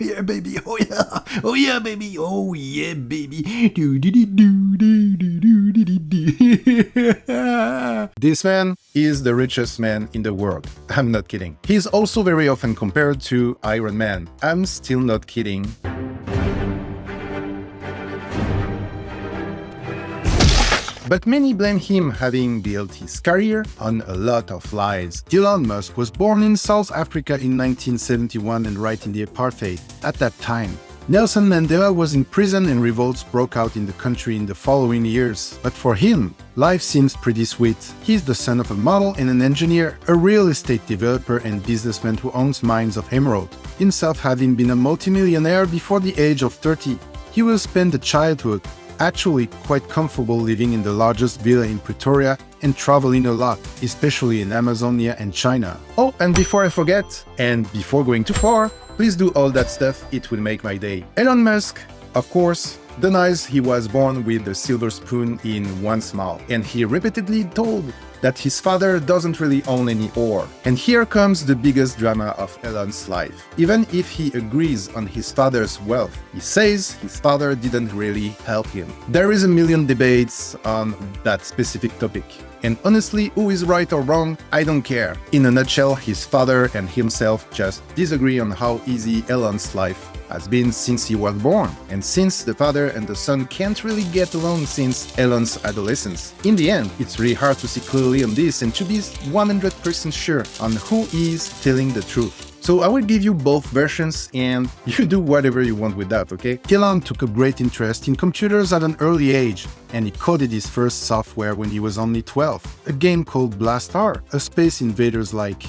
yeah, baby. Oh yeah. Oh yeah, baby. Oh yeah, baby. Do do do do do do do do do. This man is the richest man in the world. I'm not kidding. He's also very often compared to Iron Man. I'm still not kidding. But many blame him having built his career on a lot of lies. Elon Musk was born in South Africa in 1971 and right in the apartheid at that time. Nelson Mandela was in prison and revolts broke out in the country in the following years. But for him, life seems pretty sweet. He's the son of a model and an engineer, a real estate developer and businessman who owns mines of emerald. Himself having been a multimillionaire before the age of 30, he will spend a childhood actually quite comfortable living in the largest villa in Pretoria and traveling a lot, especially in Amazonia and China. Oh, and before I forget, and before going too far, please do all that stuff, it will make my day. Elon Musk, of course, denies he was born with a silver spoon in one's mouth, and he repeatedly told that his father doesn't really own any ore. And here comes the biggest drama of Elon's life. Even if he agrees on his father's wealth, he says his father didn't really help him. There is a million debates on that specific topic. And honestly, who is right or wrong, I don't care. In a nutshell, his father and himself just disagree on how easy Elon's life has been since he was born, and since the father and the son can't really get along since Elon's adolescence. In the end, it's really hard to see clearly on this and to be 100% sure on who is telling the truth. So I will give you both versions and you do whatever you want with that, okay? Elon took a great interest in computers at an early age, and he coded his first software when he was only 12, a game called Blastar, a space invaders-like.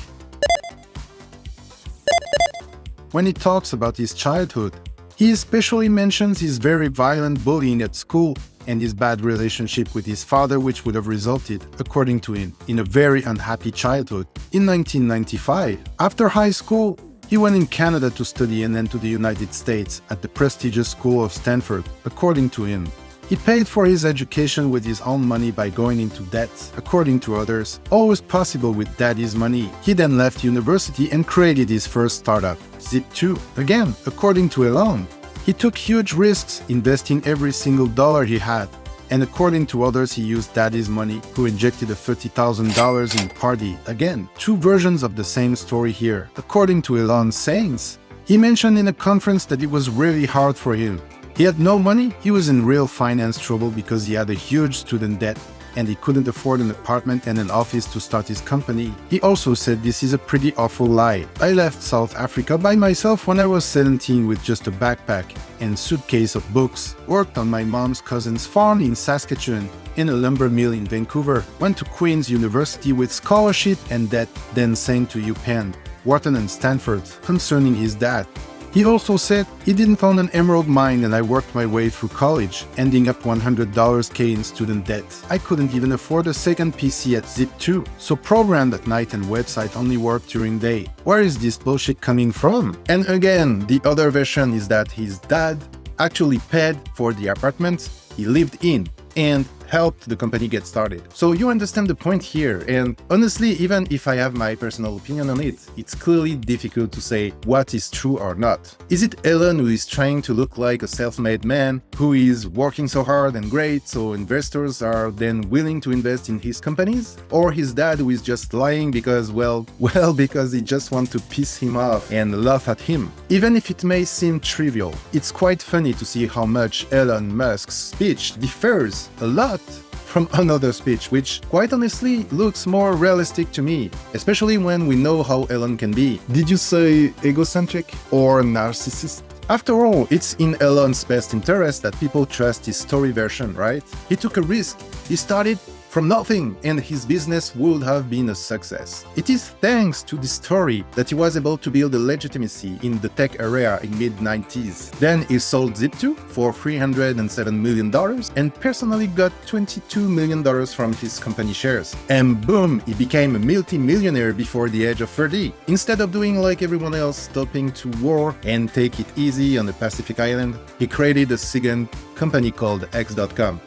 When he talks about his childhood, he especially mentions his very violent bullying at school and his bad relationship with his father, which would have resulted, according to him, in a very unhappy childhood. In 1995, after high school, he went in Canada to study and then to the United States at the prestigious school of Stanford, according to him. He paid for his education with his own money by going into debt, according to others, always possible with daddy's money. He then left university and created his first startup, Zip2. Again, according to Elon, he took huge risks investing every single dollar he had. And according to others, he used daddy's money, who injected a $30,000 in party. Again, two versions of the same story here. According to Elon's sayings, he mentioned in a conference that it was really hard for him. He had no money, he was in real finance trouble because he had a huge student debt and he couldn't afford an apartment and an office to start his company. He also said this is a pretty awful lie. I left South Africa by myself when I was 17 with just a backpack and suitcase of books, worked on my mom's cousin's farm in Saskatchewan, in a lumber mill in Vancouver, went to Queen's University with scholarship and debt, then sent to UPenn, Wharton and Stanford, concerning his dad. He also said he didn't own an emerald mine and I worked my way through college, ending up $100K in student debt. I couldn't even afford a second PC at Zip2, so programmed at night and website only worked during day. Where is this bullshit coming from? And again, the other version is that his dad actually paid for the apartment he lived in and helped the company get started. So you understand the point here, and honestly, even if I have my personal opinion on it, it's clearly difficult to say what is true or not. Is it Elon who is trying to look like a self-made man, who is working so hard and great, so investors are then willing to invest in his companies? Or his dad who is just lying because, well, because he just wants to piss him off and laugh at him? Even if it may seem trivial, it's quite funny to see how much Elon Musk's speech differs a lot from another speech, which quite honestly looks more realistic to me, especially when we know how Elon can be. Did you say egocentric or narcissist? After all, it's in Elon's best interest that people trust his story version, right? He took a risk. He started from nothing, and his business would have been a success. It is thanks to this story that he was able to build a legitimacy in the tech area in mid-90s. Then he sold Zip2 for $307 million and personally got $22 million from his company shares. And boom, he became a multi-millionaire before the age of 30. Instead of doing like everyone else, stopping to war and take it easy on the Pacific Island, he created a second company called X.com.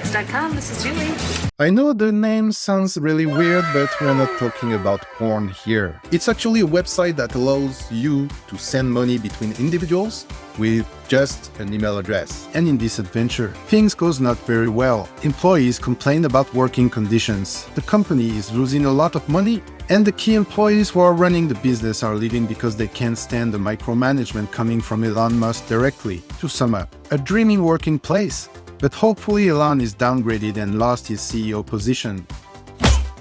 revolts.com. This is Julie. I know the name sounds really weird, but we're not talking about porn here. It's actually a website that allows you to send money between individuals with just an email address. And in this adventure, things goes not very well. Employees complain about working conditions. The company is losing a lot of money, and the key employees who are running the business are leaving because they can't stand the micromanagement coming from Elon Musk directly. To sum up, a dreamy working place. But hopefully Elon is downgraded and lost his CEO position.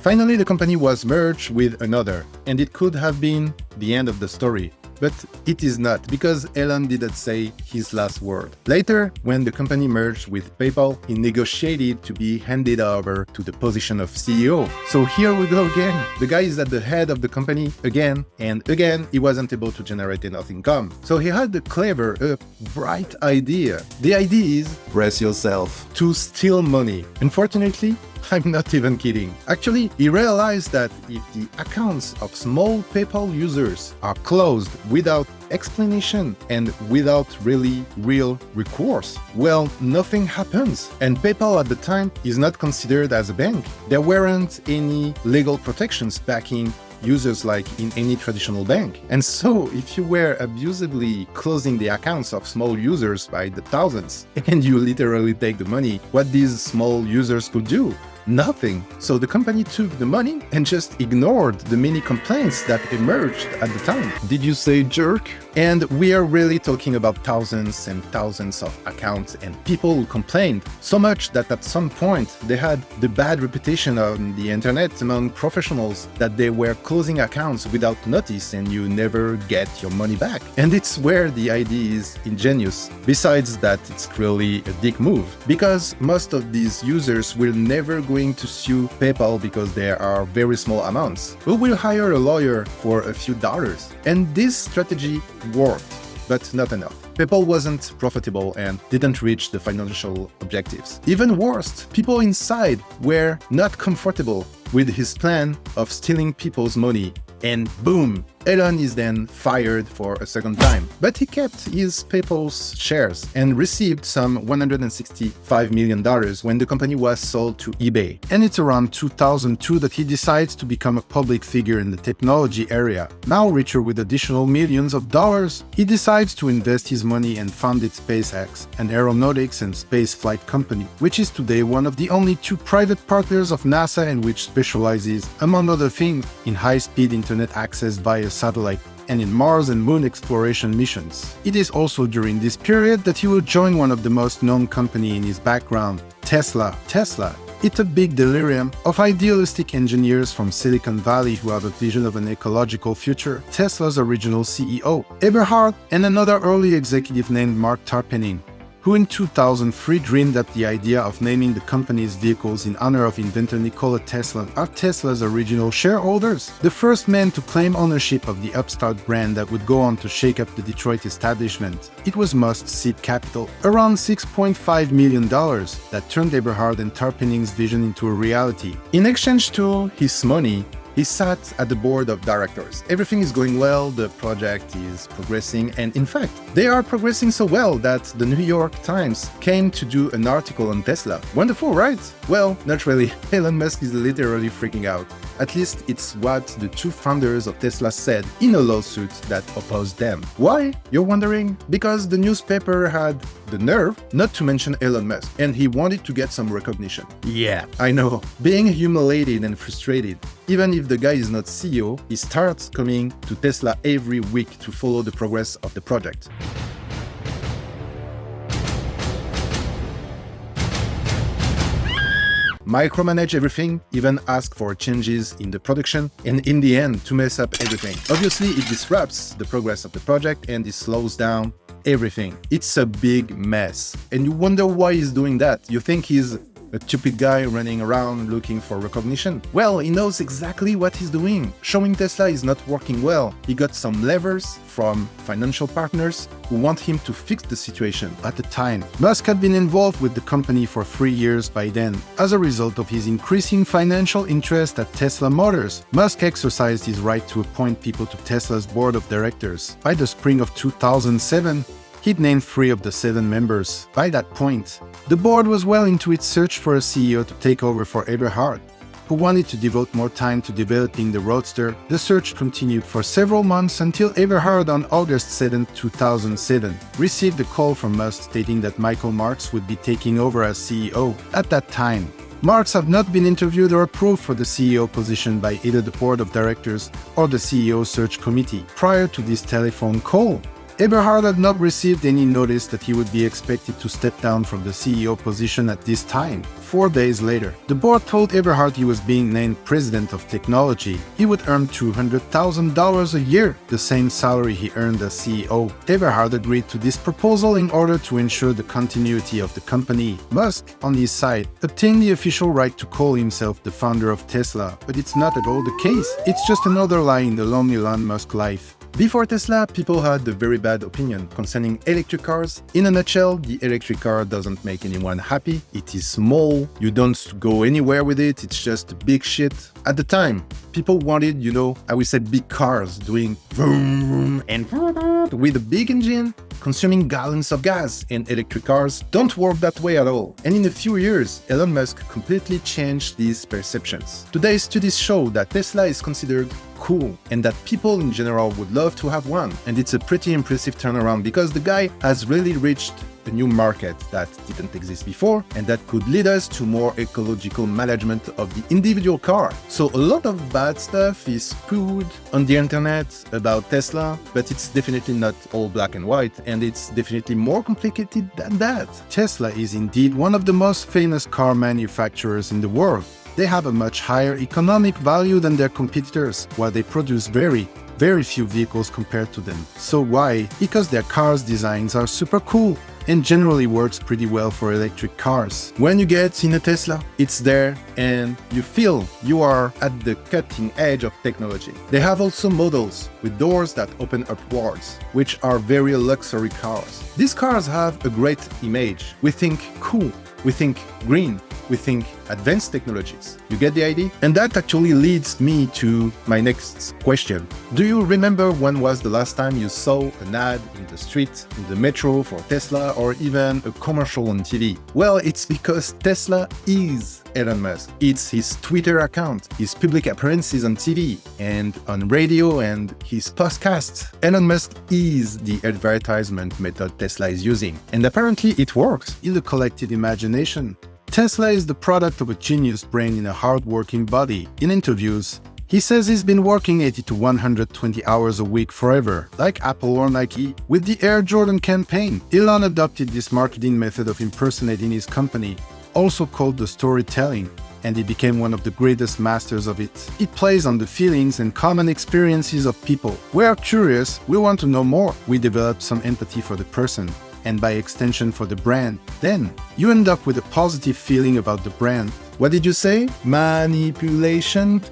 Finally, the company was merged with another, and it could have been the end of the story. But it is not, because Elon didn't say his last word. Later, when the company merged with PayPal, he negotiated to be handed over to the position of CEO. So here we go again. The guy is at the head of the company again, and again, he wasn't able to generate enough income. So he had a clever, bright idea. The idea is, brace yourself, to steal money. Unfortunately, I'm not even kidding. Actually, he realized that if the accounts of small PayPal users are closed without explanation and without really real recourse, well, nothing happens. And PayPal at the time is not considered as a bank. There weren't any legal protections backing users like in any traditional bank. And so if you were abusively closing the accounts of small users by the thousands and you literally take the money, what these small users could do? Nothing. So the company took the money and just ignored the many complaints that emerged at the time. Did you say jerk? And we are really talking about thousands and thousands of accounts and people who complained so much that at some point they had the bad reputation on the internet among professionals that they were closing accounts without notice and you never get your money back. And it's where the idea is ingenious. Besides that, it's really a dick move, because most of these users will never going to sue PayPal because there are very small amounts. Who will hire a lawyer for a few dollars? And this strategy worked, but not enough. PayPal wasn't profitable and didn't reach the financial objectives. Even worse, people inside were not comfortable with his plan of stealing people's money. And boom, Elon is then fired for a second time. But he kept his PayPal's shares and received some $165 million when the company was sold to eBay. And it's around 2002 that he decides to become a public figure in the technology area. Now richer with additional millions of dollars, he decides to invest his money and founded SpaceX, an aeronautics and space flight company, which is today one of the only two private partners of NASA and which specializes, among other things, in high-speed internet access via satellite and in Mars and Moon exploration missions. It is also during this period that he will join one of the most known company in his background, Tesla. It's a big delirium of idealistic engineers from Silicon Valley who have a vision of an ecological future. Tesla's original CEO, Eberhard, and another early executive named Mark Tarpenning, who in 2003 dreamed up the idea of naming the company's vehicles in honor of inventor Nikola Tesla, are Tesla's original shareholders, the first men to claim ownership of the upstart brand that would go on to shake up the Detroit establishment. It was Musk's seed capital, around $6.5 million, that turned Eberhard and Tarpenning's vision into a reality. In exchange to his money, he sat at the board of directors. Everything is going well, the project is progressing, and in fact, they are progressing so well that the New York Times came to do an article on Tesla. Wonderful, right? Well, not really. Elon Musk is literally freaking out. At least it's what the two founders of Tesla said in a lawsuit that opposed them. Why? You're wondering? Because the newspaper had the nerve not to mention Elon Musk, and he wanted to get some recognition. Yeah, I know. Being humiliated and frustrated, even if the guy is not CEO, he starts coming to Tesla every week to follow the progress of the project. Micromanage everything, even ask for changes in the production, and in the end, to mess up everything. Obviously, it disrupts the progress of the project and it slows down everything. It's a big mess. And you wonder why he's doing that. You think he's a stupid guy running around looking for recognition? Well, he knows exactly what he's doing. Showing Tesla is not working well. He got some levers from financial partners who want him to fix the situation. At the time, Musk had been involved with the company for 3 years by then. As a result of his increasing financial interest at Tesla Motors, Musk exercised his right to appoint people to Tesla's board of directors. By the spring of 2007, he He'd named 3 of the 7 members. By that point, the board was well into its search for a CEO to take over for Eberhard, who wanted to devote more time to developing the Roadster. The search continued for several months until Eberhard on August 7, 2007, received a call from Musk stating that Michael Marks would be taking over as CEO. At that time, Marks had not been interviewed or approved for the CEO position by either the board of directors or the CEO search committee. Prior to this telephone call, Eberhard had not received any notice that he would be expected to step down from the CEO position at this time. 4 days later, the board told Eberhard he was being named President of Technology. He would earn $200,000 a year, the same salary he earned as CEO. Eberhard agreed to this proposal in order to ensure the continuity of the company. Musk, on his side, obtained the official right to call himself the founder of Tesla, but it's not at all the case. It's just another lie in the long Elon Musk life. Before Tesla, people had a very bad opinion concerning electric cars. In a nutshell, the electric car doesn't make anyone happy. It is small, you don't go anywhere with it, it's just big shit. At the time, people wanted, I would say big cars doing vroom and with a big engine, consuming gallons of gas, and electric cars don't work that way at all. And in a few years, Elon Musk completely changed these perceptions. Today's studies show that Tesla is considered cool and that people in general would love to have one. And it's a pretty impressive turnaround because the guy has really reached a new market that didn't exist before and that could lead us to more ecological management of the individual car. So a lot of bad stuff is spewed on the internet about Tesla, but it's definitely not all black and white, and it's definitely more complicated than that. Tesla is indeed one of the most famous car manufacturers in the world. They have a much higher economic value than their competitors, while they produce very few vehicles compared to them. So why? Because their cars' designs are super cool and generally works pretty well for electric cars. When you get in a Tesla, it's there and you feel you are at the cutting edge of technology. They have also models with doors that open upwards, which are very luxury cars. These cars have a great image. We think cool, we think green, we think advanced technologies. You get the idea? And that actually leads me to my next question. Do you remember when was the last time you saw an ad in the street, in the metro for Tesla, or even a commercial on TV? Well, it's because Tesla is Elon Musk. It's his Twitter account, his public appearances on TV and on radio, and his podcasts. Elon Musk is the advertisement method Tesla is using. And apparently it works. In the collective imagination, Tesla is the product of a genius brain in a hard-working body. In interviews, he says he's been working 80 to 120 hours a week forever, like Apple or Nike. With the Air Jordan campaign, Elon adopted this marketing method of impersonating his company, also called the storytelling, and he became one of the greatest masters of it. It plays on the feelings and common experiences of people. We are curious, we want to know more. We develop some empathy for the person, and by extension for the brand. Then, you end up with a positive feeling about the brand. What did you say? Manipulation?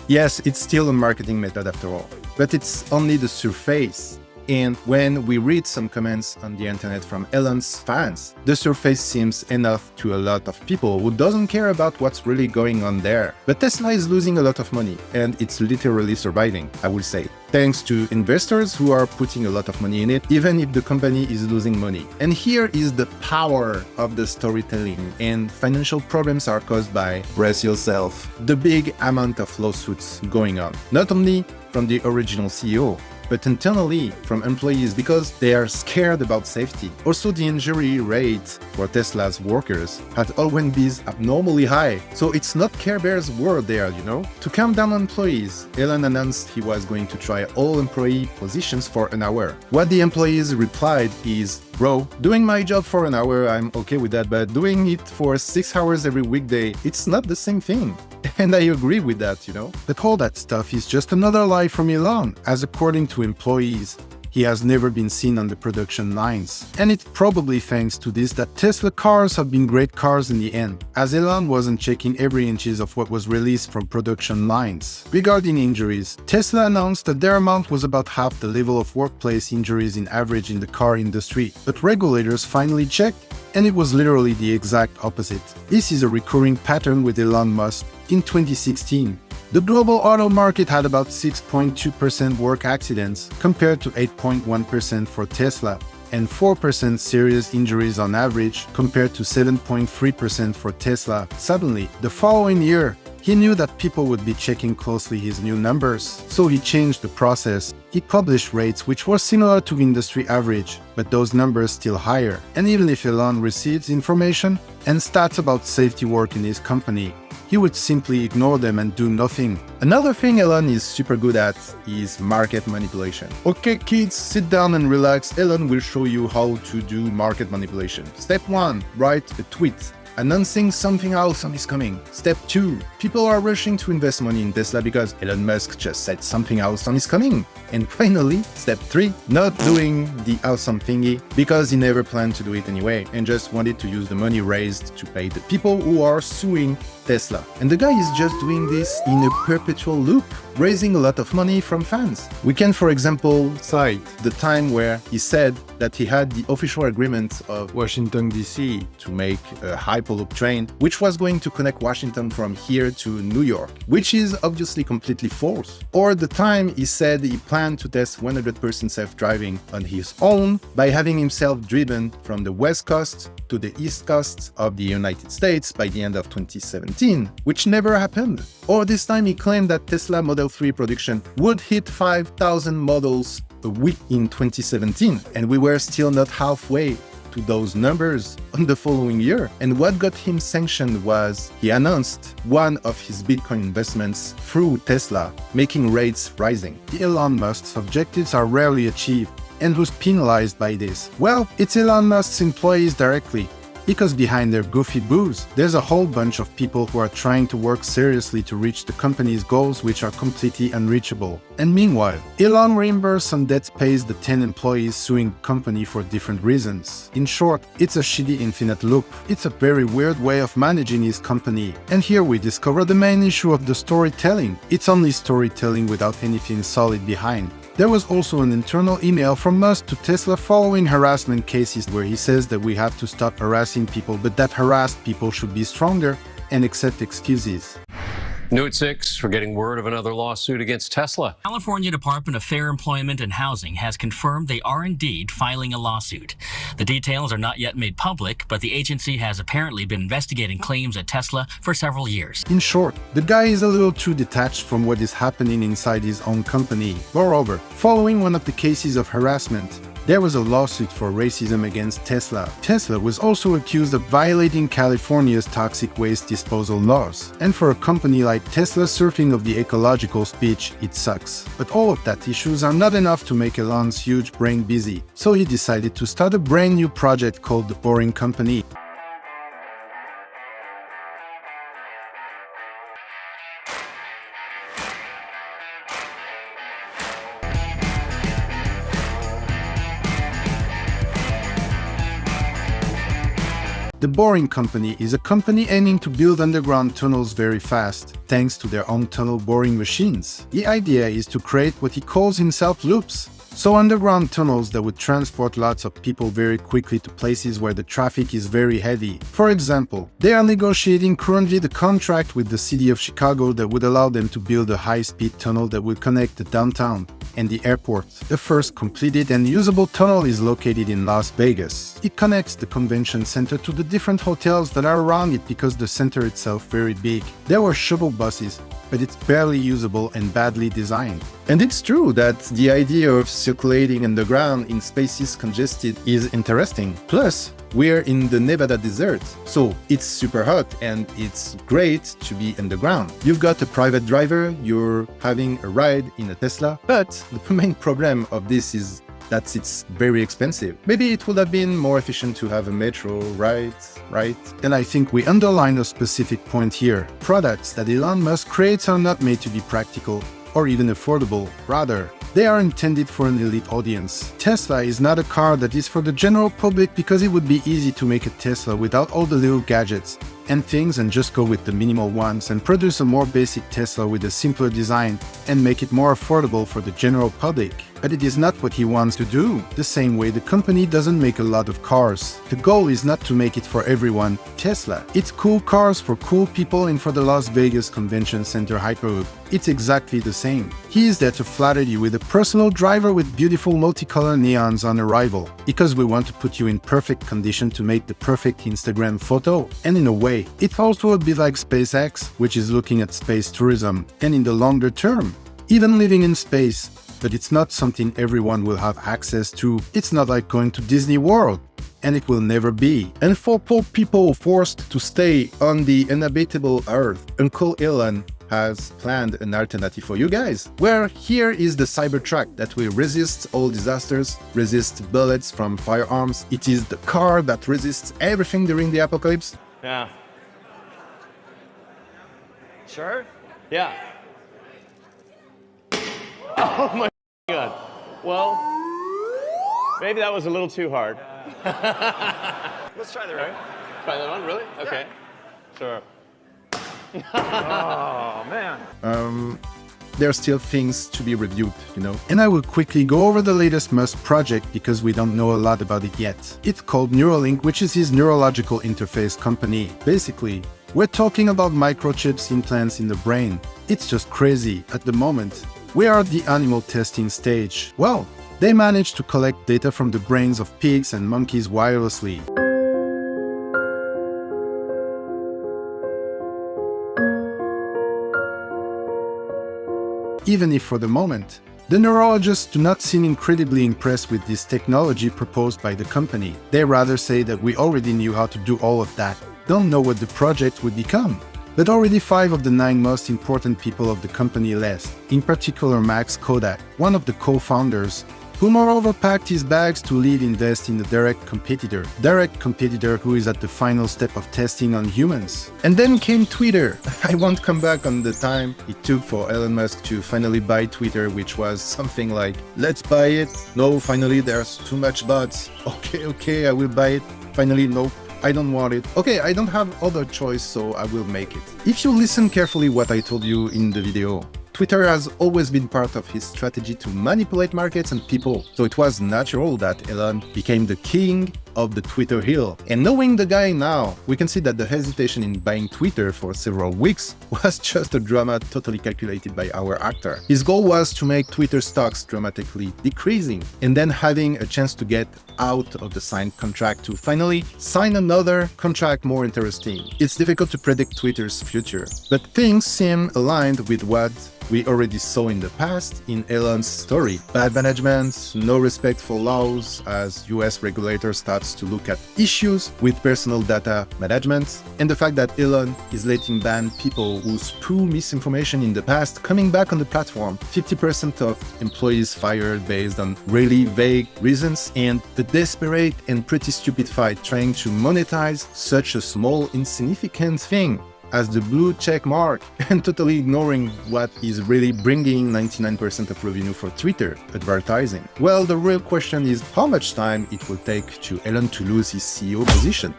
Yes, it's still a marketing method after all. But it's only the surface. And when we read some comments on the internet from Elon's fans, the surface seems enough to a lot of people who doesn't care about what's really going on there. But Tesla is losing a lot of money, and it's literally surviving, I would say, thanks to investors who are putting a lot of money in it, even if the company is losing money. And here is the power of the storytelling, and financial problems are caused by, brace yourself, the big amount of lawsuits going on. Not only from the original CEO, but internally from employees because they are scared about safety. Also, the injury rate for Tesla's workers has always been abnormally high, so it's not Care Bear's word there, To calm down employees, Elon announced he was going to try all employee positions for an hour. What the employees replied is, bro, doing my job for an hour, I'm okay with that, but doing it for 6 hours every weekday, it's not the same thing. And I agree with that, But all that stuff is just another lie from Elon, as according to employees, he has never been seen on the production lines. And it's probably thanks to this that Tesla cars have been great cars in the end, as Elon wasn't checking every inches of what was released from production lines. Regarding injuries, Tesla announced that their amount was about half the level of workplace injuries in average in the car industry. But regulators finally checked, and it was literally the exact opposite. This is a recurring pattern with Elon Musk. In 2016, the global auto market had about 6.2% work accidents compared to 8.1% for Tesla, and 4% serious injuries on average compared to 7.3% for Tesla. Suddenly, the following year, he knew that people would be checking closely his new numbers, so he changed the process. He published rates which were similar to industry average, but those numbers still higher. And even if Elon receives information and stats about safety work in his company, he would simply ignore them and do nothing. Another thing Elon is super good at is market manipulation. Okay kids, sit down and relax. Elon will show you how to do market manipulation. Step 1, write a tweet announcing something awesome is coming. Step 2, people are rushing to invest money in Tesla because Elon Musk just said something awesome is coming. And finally, step 3, not doing the awesome thingy because he never planned to do it anyway and just wanted to use the money raised to pay the people who are suing Tesla. And the guy is just doing this in a perpetual loop, raising a lot of money from fans. We can, for example, cite the time where he said that he had the official agreement of Washington, D.C. to make a Hyperloop train, which was going to connect Washington from here to New York, which is obviously completely false. Or the time he said he planned to test 100% self-driving on his own by having himself driven from the West Coast to the East Coast of the United States by the end of 2017, which never happened. Or this time he claimed that Tesla Model 3 production would hit 5,000 models a week in 2017, and we were still not halfway to those numbers on the following year. And what got him sanctioned was he announced one of his Bitcoin investments through Tesla, making rates rising. The Elon Musk's objectives are rarely achieved, and who's penalized by this? Well, it's Elon Musk's employees directly. Because behind their goofy boos, there's a whole bunch of people who are trying to work seriously to reach the company's goals, which are completely unreachable. And meanwhile, Elon reimburses on debt pays the 10 employees suing the company for different reasons. In short, it's a shitty infinite loop. It's a very weird way of managing his company. And here we discover the main issue of the storytelling. It's only storytelling without anything solid behind. There was also an internal email from Musk to Tesla following harassment cases where he says that we have to stop harassing people, but that harassed people should be stronger and accept excuses. New at 6, we're getting word of another lawsuit against Tesla. California Department of Fair Employment and Housing has confirmed they are indeed filing a lawsuit. The details are not yet made public, but the agency has apparently been investigating claims at Tesla for several years. In short, the guy is a little too detached from what is happening inside his own company. Moreover, following one of the cases of harassment, there was a lawsuit for racism against Tesla. Tesla was also accused of violating California's toxic waste disposal laws. And for a company like Tesla, surfing of the ecological speech, it sucks. But all of that issues are not enough to make Elon's huge brain busy. So he decided to start a brand new project called The Boring Company. The Boring Company is a company aiming to build underground tunnels very fast, thanks to their own tunnel boring machines. The idea is to create what he calls himself loops. So underground tunnels that would transport lots of people very quickly to places where the traffic is very heavy. For example, they are negotiating currently the contract with the city of Chicago that would allow them to build a high-speed tunnel that would connect the downtown and the airport. The first completed and usable tunnel is located in Las Vegas. It connects the convention center to the different hotels that are around it because the center itself very big. There were shuttle buses, but it's barely usable and badly designed. And it's true that the idea of circulating underground in spaces congested is interesting. Plus, we're in the Nevada desert, so it's super hot and it's great to be underground. You've got a private driver, you're having a ride in a Tesla, but the main problem of this is that it's very expensive. Maybe it would have been more efficient to have a metro, right? And I think we underline a specific point here. Products that Elon Musk creates are not made to be practical or even affordable. Rather, they are intended for an elite audience. Tesla is not a car that is for the general public because it would be easy to make a Tesla without all the little gadgets and things and just go with the minimal ones and produce a more basic Tesla with a simpler design and make it more affordable for the general public. but it is not what he wants to do. The same way the company doesn't make a lot of cars. The goal is not to make it for everyone, Tesla. It's cool cars for cool people and for the Las Vegas Convention Center Hyperloop. It's exactly the same. He is there to flatter you with a personal driver with beautiful multicolor neons on arrival, because we want to put you in perfect condition to make the perfect Instagram photo. And in a way, it's also a bit like SpaceX, which is looking at space tourism, and in the longer term, even living in space. But it's not something everyone will have access to. It's not like going to Disney World, and it will never be. And for poor people forced to stay on the inhabitable Earth, Uncle Elon has planned an alternative for you guys, where here is the Cybertruck that will resist all disasters, resist bullets from firearms. It is the car that resists everything during the apocalypse. Yeah. Sure? Yeah. Oh my God. Well, maybe that was a little too hard. Let's try the right. Try that on, really? Okay. Yeah. Sure. Oh, man. There are still things to be reviewed, you know. And I will quickly go over the latest Musk project because we don't know a lot about it yet. It's called Neuralink, which is his neurological interface company. Basically, we're talking about microchips implants in the brain. It's just crazy. At the moment, we are at the animal testing stage. Well, they managed to collect data from the brains of pigs and monkeys wirelessly. Even if for the moment, the neurologists do not seem incredibly impressed with this technology proposed by the company. They rather say that we already knew how to do all of that, don't know what the project would become. But already 5 of the 9 most important people of the company left, in particular Max Kodak, one of the co-founders, who moreover packed his bags to leave invest in the direct competitor who is at the final step of testing on humans. And then came Twitter. I won't come back on the time it took for Elon Musk to finally buy Twitter, which was something like, let's buy it. No, finally there's too much bots. Okay, I will buy it. Finally, nope. I don't want it. Okay, I don't have other choice, so I will make it. If you listen carefully what I told you in the video, Twitter has always been part of his strategy to manipulate markets and people, so it was natural that Elon became the king of the Twitter hill. And knowing the guy now, we can see that the hesitation in buying Twitter for several weeks was just a drama totally calculated by our actor. His goal was to make Twitter stocks dramatically decreasing, and then having a chance to get out of the signed contract to finally sign another contract more interesting. It's difficult to predict Twitter's future, but things seem aligned with what we already saw in the past in Elon's story. Bad management, no respect for laws as US regulators starts to look at issues with personal data management, and the fact that Elon is letting ban people who spew misinformation in the past coming back on the platform. 50% of employees fired based on really vague reasons, and the desperate and pretty stupid fight trying to monetize such a small insignificant thing as the blue check mark and totally ignoring what is really bringing 99% of revenue for Twitter, advertising. Well, the real question is how much time it will take to Elon to lose his CEO position.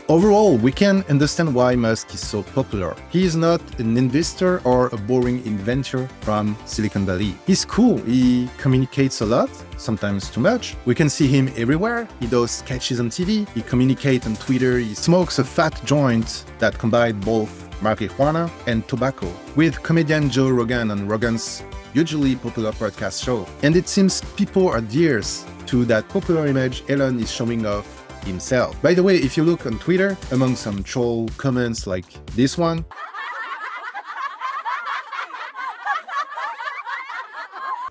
Overall, we can understand why Musk is so popular. He is not an investor or a boring inventor from Silicon Valley. He's cool, he communicates a lot, sometimes too much. We can see him everywhere. He does sketches on TV, he communicates on Twitter, he smokes a fat joint that combines both marijuana and tobacco with comedian Joe Rogan on Rogan's hugely popular podcast show. And it seems people adhere to that popular image Elon is showing off himself. By the way, if you look on Twitter, among some troll comments like this one,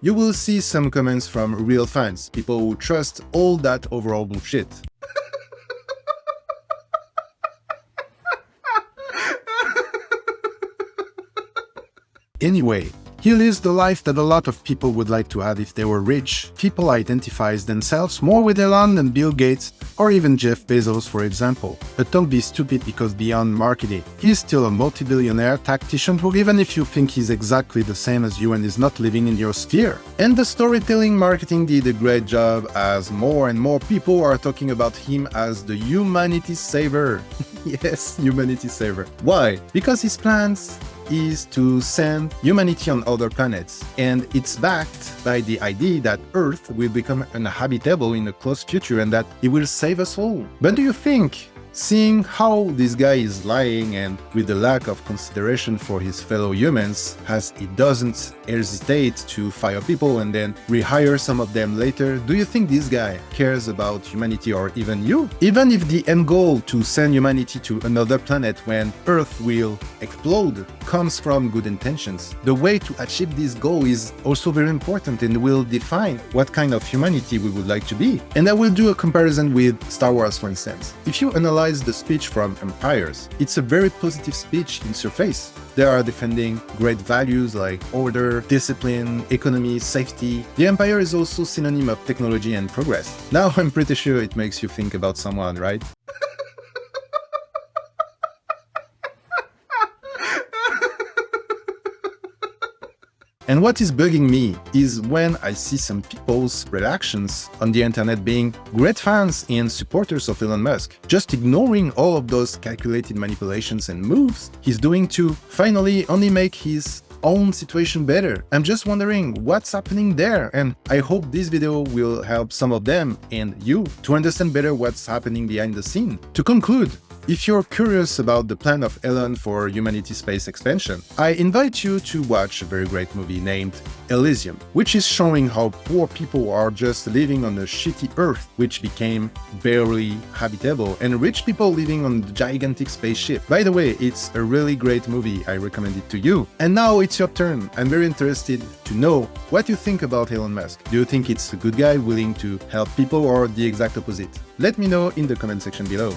you will see some comments from real fans, people who trust all that overall bullshit. Anyway, He lives the life that a lot of people would like to have if they were rich. People identify themselves more with Elon than Bill Gates or even Jeff Bezos, for example. But don't be stupid, because beyond marketing, he's still a multi-billionaire tactician who, even if you think he's exactly the same as you and is not living in your sphere. And the storytelling marketing did a great job, as more and more people are talking about him as the humanity saver. Yes, humanity saver. Why? Because his plans is to send humanity on other planets, and it's backed by the idea that Earth will become uninhabitable in the close future and that he will save us all. But do you think, seeing how this guy is lying and with the lack of consideration for his fellow humans, as he doesn't hesitate to fire people and then rehire some of them later, do you think this guy cares about humanity or even you? Even if the end goal to send humanity to another planet when Earth will explode comes from good intentions, the way to achieve this goal is also very important and will define what kind of humanity we would like to be. And I will do a comparison with Star Wars, for instance. If you analyze the speech from Empires, it's a very positive speech in surface. They are defending great values like order, discipline, economy, safety. The Empire is also synonym of technology and progress. Now I'm pretty sure it makes you think about someone, right? And what is bugging me is when I see some people's reactions on the internet being great fans and supporters of Elon Musk, just ignoring all of those calculated manipulations and moves he's doing to finally only make his own situation better. I'm just wondering what's happening there, and I hope this video will help some of them and you to understand better what's happening behind the scene. To conclude, if you're curious about the plan of Elon for humanity space expansion, I invite you to watch a very great movie named Elysium, which is showing how poor people are just living on a shitty Earth, which became barely habitable, and rich people living on the gigantic spaceship. By the way, it's a really great movie, I recommend it to you. And now it's your turn. I'm very interested to know what you think about Elon Musk. Do you think it's a good guy willing to help people or the exact opposite? Let me know in the comment section below.